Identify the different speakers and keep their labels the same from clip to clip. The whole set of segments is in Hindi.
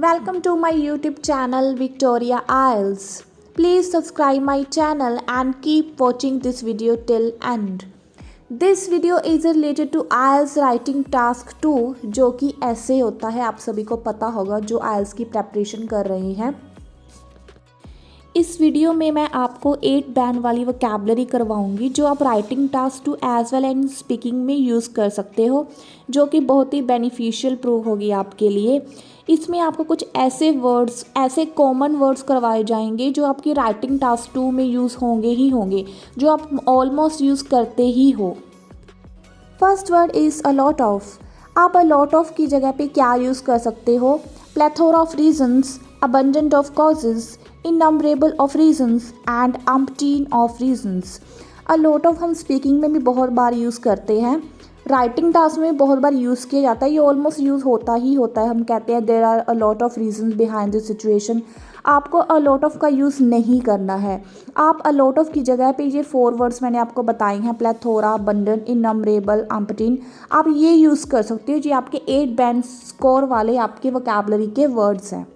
Speaker 1: Welcome to my YouTube channel Victoria IELTS. Please subscribe my channel and keep watching this video till end. This video is related to IELTS writing task 2 जो कि ऐसे होता है, आप सभी को पता होगा जो IELTS की प्रेपरेशन कर रहे हैं। इस वीडियो में मैं आपको 8 बैंड वाली वोकैबलरी करवाऊंगी जो आप writing task 2 as well and speaking में यूज़ कर सकते हो, जो कि बहुत ही बेनिफिशियल प्रूव होगी आपके लिए। इसमें आपको कुछ ऐसे वर्ड्स, ऐसे कॉमन वर्ड्स करवाए जाएंगे जो आपकी राइटिंग टास्क 2 में यूज़ होंगे ही होंगे, जो आप ऑलमोस्ट यूज़ करते ही हो। First word is a lot of. आप अ लॉट ऑफ की जगह पे क्या यूज़ कर सकते हो? Plethora of reasons, abundant of causes, innumerable of reasons and umpteen of reasons। a lot of हम स्पीकिंग में भी बहुत बार यूज़ करते हैं, राइटिंग टास्क में बहुत बार यूज़ किया जाता है, ये ऑलमोस्ट यूज़ होता ही होता है। हम कहते हैं there are a lot of reasons behind this situation. आपको अ लॉट ऑफ का यूज़ नहीं करना है। आप अ लॉट ऑफ की जगह पे ये 4 वर्ड्स मैंने आपको बताए हैं, प्लेथोरा, अबंडेंट, इनम्बरेबल, अम्पटीन, आप ये यूज़ कर सकते हो। जी आपके 8 बैंड स्कोर वाले आपके वोकैबलरी के वर्ड्स हैं।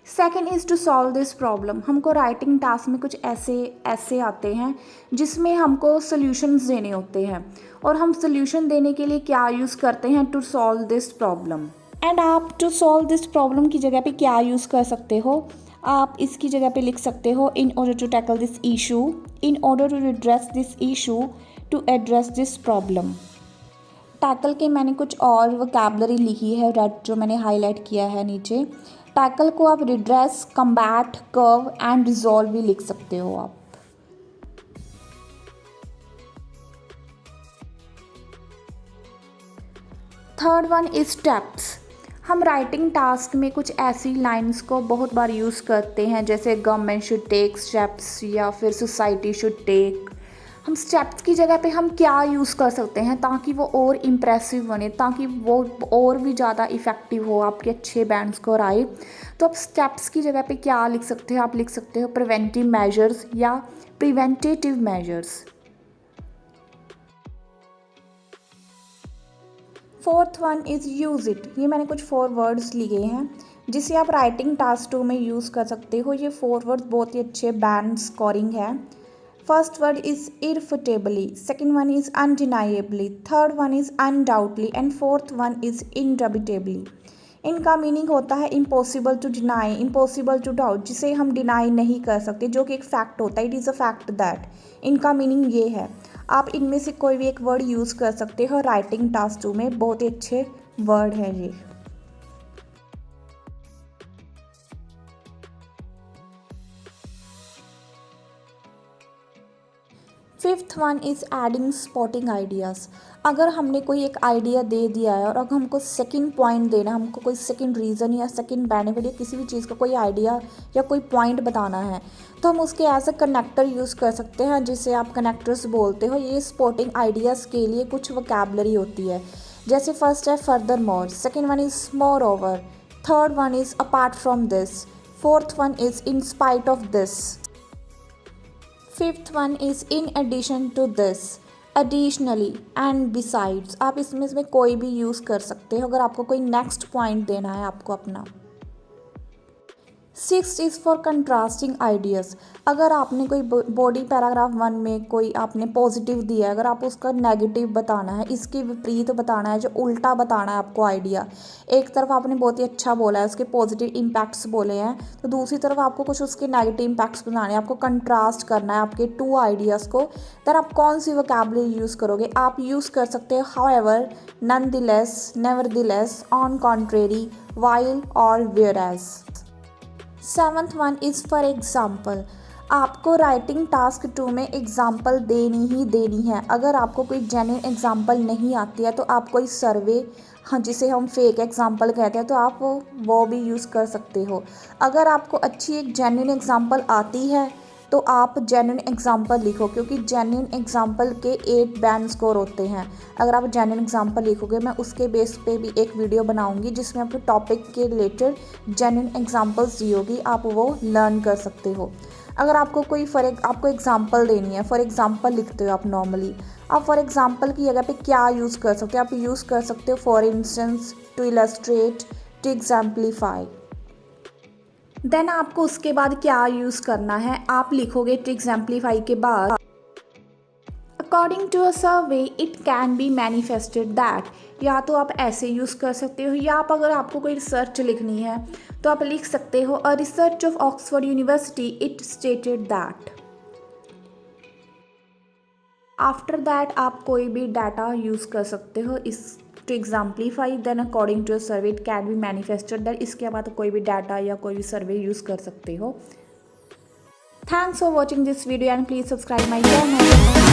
Speaker 1: Second is to solve this problem. हमको राइटिंग टास्क में कुछ ऐसे आते हैं जिसमें हमको सोल्यूशंस देने होते हैं, और हम सोल्यूशन देने के लिए क्या यूज़ करते हैं? To solve this problem. And आप टू सॉल्व दिस प्रॉब्लम की जगह पे क्या यूज़ कर सकते हो? आप इसकी जगह पे लिख सकते हो in order to tackle this issue, in order to address this issue, to address this problem. Tackle के मैंने कुछ और वोकैबलरी लिखी है, रेड जो मैंने हाईलाइट किया है नीचे। टैकल को आप redress, combat, curve and resolve भी लिख सकते हो आप। Third one is steps. हम राइटिंग टास्क में कुछ ऐसी लाइंस को बहुत बार यूज़ करते हैं जैसे गवर्नमेंट शुड टेक स्टेप्स या फिर सोसाइटी शुड टेक। हम स्टेप्स की जगह पे हम क्या यूज़ कर सकते हैं ताकि वो और इम्प्रेसिव बने, ताकि वो और भी ज़्यादा इफ़ेक्टिव हो, आपके अच्छे बैंड स्कोर आए। तो आप स्टेप्स की जगह पे क्या लिख सकते हो? आप लिख सकते हो प्रिवेंटिव मेजर्स या preventative measures. Fourth one is use it. ये मैंने कुछ 4 वर्ड्स लिए हैं जिसे आप राइटिंग टास्क 2 में यूज़ कर सकते हो। ये 4 वर्ड्स बहुत ही अच्छे बैंड स्कोरिंग है। First word is irrefutably, second one is undeniably, third one is undoubtedly and fourth one is indubitably। इनका मीनिंग होता है impossible to deny, impossible to doubt, जिसे हम डिनाई नहीं कर सकते, जो कि एक फैक्ट होता है। It is a fact that. इनका मीनिंग ये है। आप इनमें से कोई भी एक वर्ड यूज़ कर सकते हो राइटिंग टास्क 2 में, बहुत ही अच्छे वर्ड हैं ये। Fifth one is adding spotting ideas. अगर हमने कोई एक आइडिया दे दिया है और अगर हमको सेकंड पॉइंट देना है, हमको कोई सेकंड रीज़न या सेकंड बेनिफिट या किसी भी चीज़ का कोई आइडिया या कोई पॉइंट बताना है, तो हम उसके एज अ कनेक्टर यूज़ कर सकते हैं, जिसे आप कनेक्टर्स बोलते हो। ये स्पॉटिंग आइडियाज़ के लिए कुछ वोकैबलरी होती है। जैसे फर्स्ट है furthermore, second one is moreover, third one is apart from this, fourth one is in spite of this, fifth one is in addition to this, additionally and besides. आप इसमें कोई भी यूज़ कर सकते हो अगर आपको कोई नेक्स्ट पॉइंट देना है आपको अपना। Six is for contrasting ideas. अगर आपने कोई बॉडी पैराग्राफ 1 में कोई आपने पॉजिटिव दिया है, अगर आप उसका नेगेटिव बताना है, इसके विपरीत बताना है, जो उल्टा बताना है आपको आइडिया, एक तरफ आपने बहुत ही अच्छा बोला है, उसके पॉजिटिव इम्पैक्ट्स बोले हैं, तो दूसरी तरफ आपको कुछ उसके नेगेटिव इम्पैक्ट्स बताने हैं, आपको कंट्रास्ट करना है आपके 2 आइडियाज़ को। देन आप कौन सी वोकैबलरी यूज़ करोगे? आप यूज़ कर सकते हो however, nonetheless, nevertheless, on contrary, while और whereas. Seventh one is for example. आपको राइटिंग टास्क 2 में एग्ज़ाम्पल देनी ही देनी है। अगर आपको कोई जेन्युइन एग्ज़ाम्पल नहीं आती है तो आप कोई सर्वे, हाँ, जिसे हम फेक एग्ज़ाम्पल कहते हैं, तो आप वो भी यूज़ कर सकते हो। अगर आपको अच्छी एक जेन्युइन एग्ज़ाम्पल आती है तो आप जेन्युइन एग्जाम्पल लिखो, क्योंकि जेन्युइन एग्जाम्पल के 8 बैंड स्कोर होते हैं। अगर आप जेन्युइन एग्जाम्पल लिखोगे, मैं उसके बेस पे भी एक वीडियो बनाऊंगी जिसमें आपके टॉपिक के रिलेटेड जेन्युइन एग्जाम्पल्स दी होगी, आप वो लर्न कर सकते हो। अगर आपको कोई आपको एग्जाम्पल देनी है, फॉर एग्जाम्पल लिखते हो आप नॉर्मली, आप फॉर एग्जाम्पल की जगह पे क्या यूज़ कर सकते हो, आप यूज़ कर सकते हो for instance, to illustrate, to exemplify. Then आपको उसके बाद क्या यूज़ करना है, आप लिखोगे टू एग्जाम्पलीफाई के बाद according to a survey it can be manifested that. या तो आप ऐसे यूज़ कर सकते हो, या आप अगर आपको कोई रिसर्च लिखनी है तो आप लिख सकते हो a research of Oxford University it stated that. After that आप कोई भी डाटा यूज़ कर सकते हो इस to exemplify, then according to a survey it can be manifested that. इसके बाद कोई भी डाटा या कोई भी सर्वे यूज़ कर सकते हो। Thanks for watching this video and please subscribe my channel.